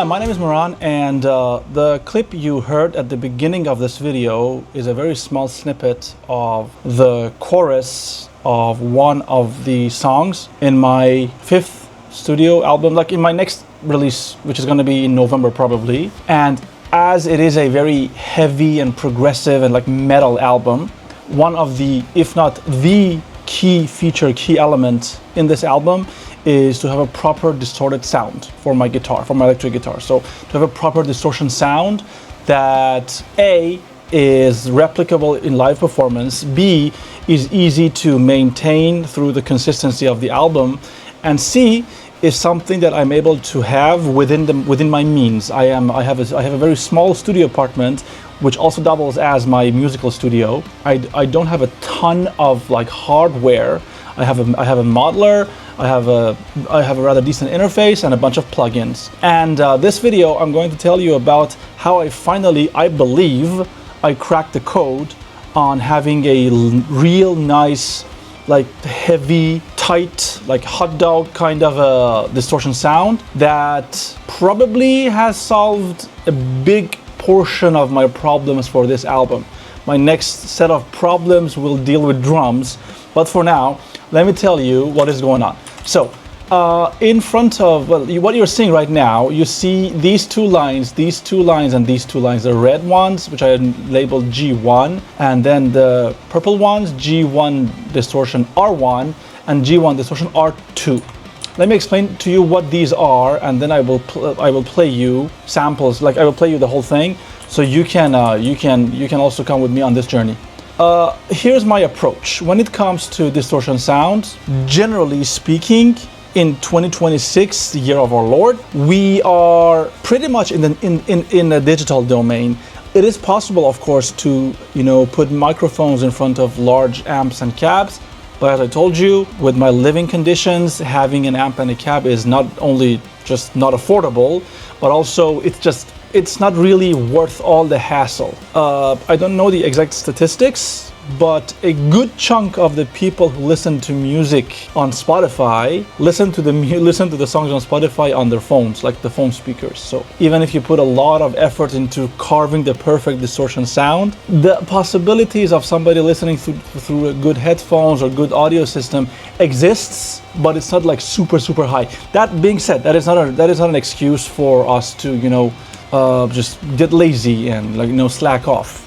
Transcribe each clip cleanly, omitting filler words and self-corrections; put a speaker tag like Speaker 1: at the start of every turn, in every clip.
Speaker 1: my name is Mehran, and the clip you heard at the beginning of this video is a very small snippet of the chorus of one of the songs in my 5th studio album, like in my next release, which is going to be in November probably. And as it is a very heavy and progressive and like metal album, one of the, if not the key element in this album is to have a proper distorted sound for my guitar, for my electric guitar. So to have a proper distortion sound that A, is replicable in live performance, B, is easy to maintain through the consistency of the album, and C, is something that I'm able to have within my means. I have a very small studio apartment, which also doubles as my musical studio. I don't have a ton of like hardware. I have a modeler. I have a rather decent interface and a bunch of plugins. And this video, I'm going to tell you about how I believe I cracked the code on having a real nice, like heavy, tight, like hot dog kind of a distortion sound that probably has solved a big portion of my problems for this album. My next set of problems will deal with drums, but for now, let me tell you what is going on. So, in front of, what you're seeing right now, you see these two lines, and these two lines, the red ones, which I labeled G1, and then the purple ones, G1 distortion R1, and G1 distortion R2. Let me explain to you what these are, and then I will play you samples, like I will play you the whole thing, so you can also come with me on this journey. Here's my approach when it comes to distortion sounds. Generally speaking, in 2026, the year of our Lord, we are pretty much in a digital domain. It is possible, of course, to put microphones in front of large amps and cabs, but as I told you, with my living conditions, having an amp and a cab is not only just not affordable, but also it's not really worth all the hassle. I don't know the exact statistics, but a good chunk of the people who listen to music on Spotify listen to the songs on Spotify on their phones, like the phone speakers. So even if you put a lot of effort into carving the perfect distortion sound, the possibilities of somebody listening through a good headphones or good audio system exists, but it's not like super high. That being said, that is not an excuse for us to just get lazy and slack off.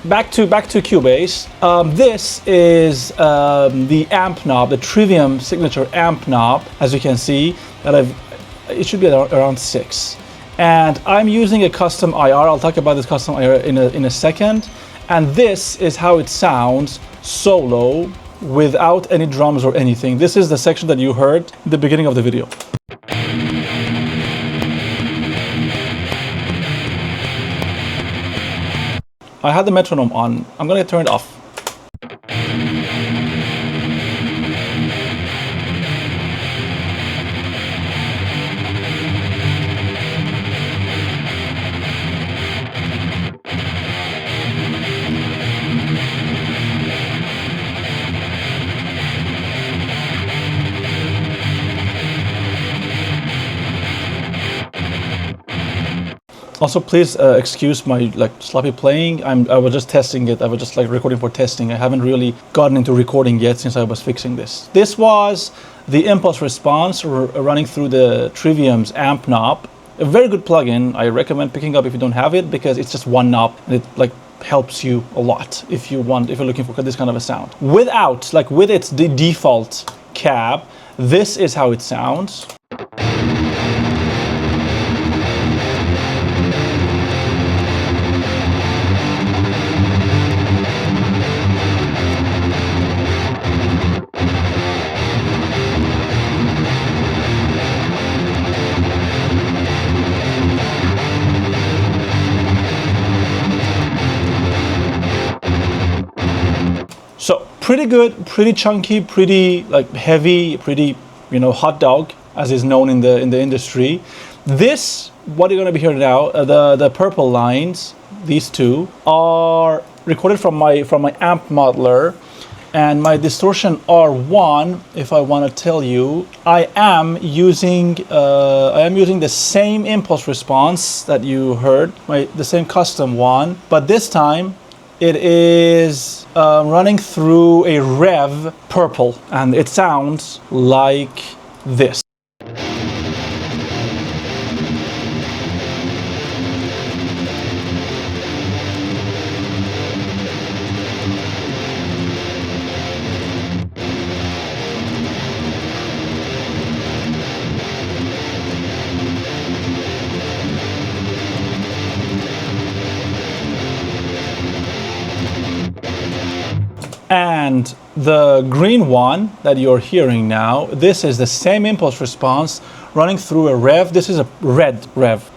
Speaker 1: Back to Cubase. This is the amp knob, the Trivium signature amp knob. As you can see, it should be around 6. And I'm using a custom IR. I'll talk about this custom IR in a second. And this is how it sounds solo, without any drums or anything. This is the section that you heard at the beginning of the video. I had the metronome on. I'm gonna turn it off. Also, please excuse my sloppy playing. I was just testing it. I was just recording for testing. I haven't really gotten into recording yet since I was fixing this. This was the impulse response running through the Trivium's amp knob. A very good plugin. I recommend picking up if you don't have it, because it's just one knob and it helps you a lot if you're looking for this kind of a sound. With its default cab, this is how it sounds. So pretty good, pretty chunky, pretty heavy, pretty hot dog, as is known in the industry. This, what you're going to be hearing now, the purple lines, these two are recorded from my amp modeler, And my distortion R1, if I want to tell you, I am using the same impulse response that you heard, the same custom one, but this time it is running through a rev purple, and it sounds like this. And the green one that you're hearing now, this is the same impulse response running through a rev. This is a red rev.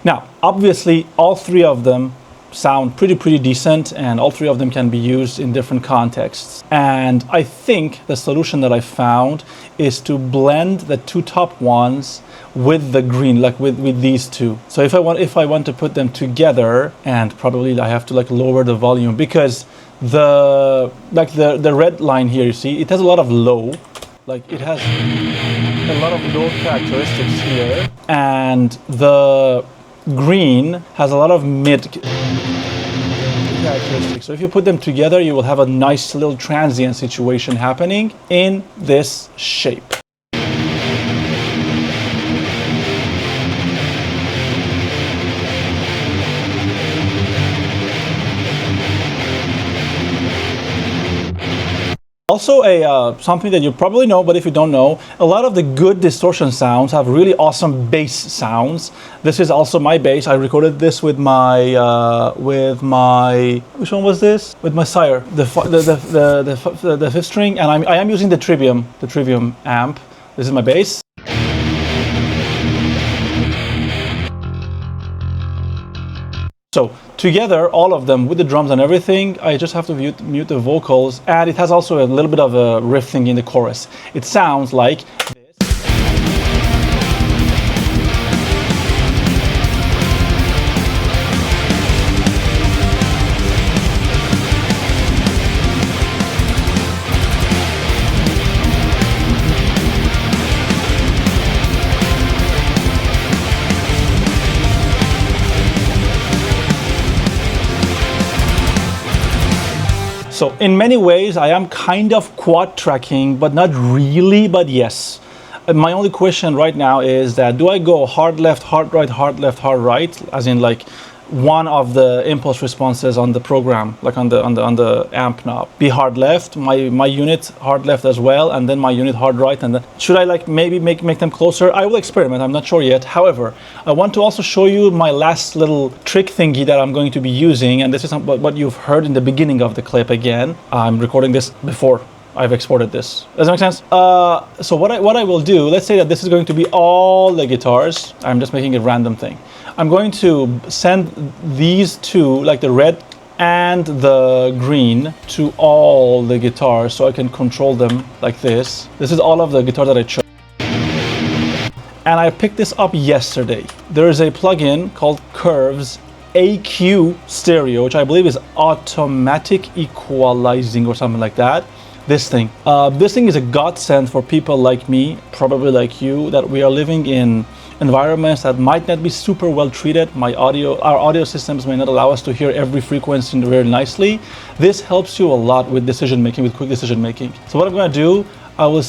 Speaker 1: Now, obviously, all three of them sound pretty decent, and all three of them can be used in different contexts. And I think the solution that I found is to blend the two top ones with the green, like with these two. So if I want to put them together, and probably I have to like lower the volume, because the red line here, you see, it has a lot of low. Like it has a lot of low characteristics here, and the green has a lot of mid characteristics. So if you put them together, you will have a nice little transient situation happening in this shape. Also, something that you probably know, but if you don't know, a lot of the good distortion sounds have really awesome bass sounds. This is also my bass. I recorded this with my which one was this? With my Sire, the fifth string, and I am using the Trivium amp. This is my bass. So together, all of them with the drums and everything, I just have to mute the vocals, and it has also a little bit of a riff thing in the chorus. It sounds like this. So in many ways, I am kind of quad tracking, but not really, but yes. My only question right now is that, do I go hard left, hard right, hard left, hard right, as in like one of the impulse responses on the program, like on the amp knob, be hard left, my unit hard left as well, and then my unit hard right, and then should I like maybe make them closer? I will experiment, I'm not sure yet. However, I want to also show you my last little trick thingy that I'm going to be using, and this is what you've heard in the beginning of the clip. Again, I'm recording this before I've exported this. Does that make sense? So what I will do, let's say that this is going to be all the guitars. I'm just making a random thing. I'm going to send these two, like the red and the green, to all the guitars so I can control them like this. This is all of the guitars that I chose. And I picked this up yesterday. There is a plugin called Curves AQ Stereo, which I believe is automatic equalizing or something like that. This thing is a godsend for people like me, probably like you, that we are living in environments that might not be super well treated. Our audio systems may not allow us to hear every frequency very nicely. This helps you a lot with decision making, with quick decision making. So what I'm going to do, I will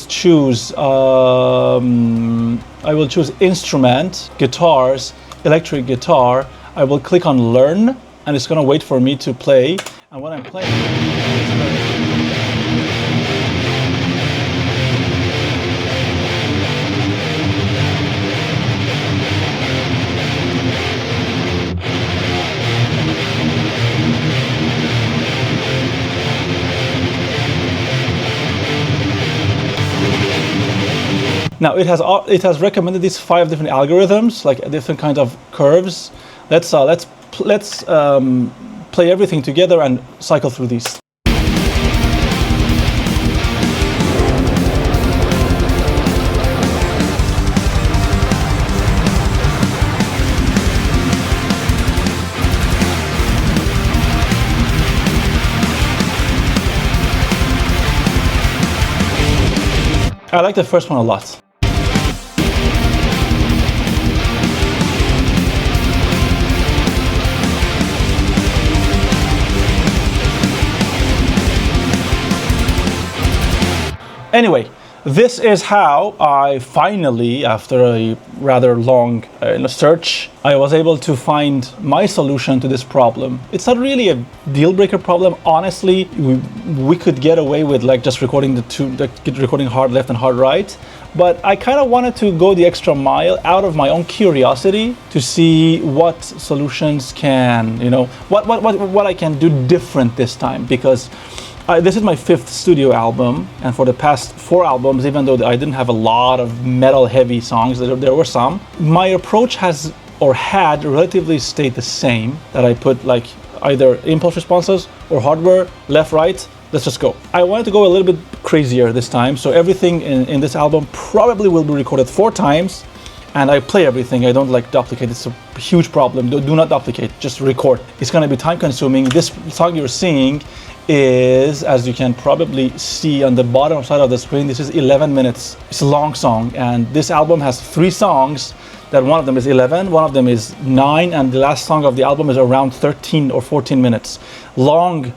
Speaker 1: choose instrument, guitars, electric guitar. I will click on learn, and it's going to wait for me to play. And when I'm playing, Now it has recommended these 5 different algorithms, like different kinds of curves. Let's play everything together and cycle through these. I like the first one a lot. Anyway, this is how I finally, after a rather long search, I was able to find my solution to this problem. It's not really a deal breaker problem. Honestly, we could get away with like just recording recording hard left and hard right. But I kind of wanted to go the extra mile out of my own curiosity to see what solutions can, what I can do different this time, because this is my 5th studio album, and for the past 4 albums, even though I didn't have a lot of metal heavy songs, there were some, my approach had relatively stayed the same, that I put like either impulse responses or hardware, left, right, let's just go. I wanted to go a little bit crazier this time, so everything in this album probably will be recorded 4 times, and I play everything. I don't like duplicate. It's a huge problem. Do not duplicate, just record. It's gonna be time consuming. This song you're seeing is, as you can probably see on the bottom side of the screen, this is 11 minutes. It's a long song, and this album has 3 songs, that one of them is 11, one of them is 9, and the last song of the album is around 13 or 14 minutes. Long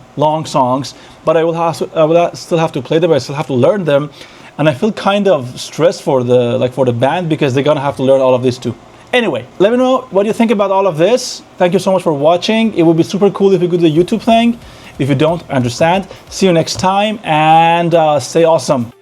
Speaker 1: songs, but I will still have to play them, I still have to learn them, and I feel kind of stressed for the band, because they're gonna have to learn all of this too. Anyway, let me know what you think about all of this. Thank you so much for watching. It would be super cool if you could do the YouTube thing. If you don't, I understand. See you next time, and stay awesome.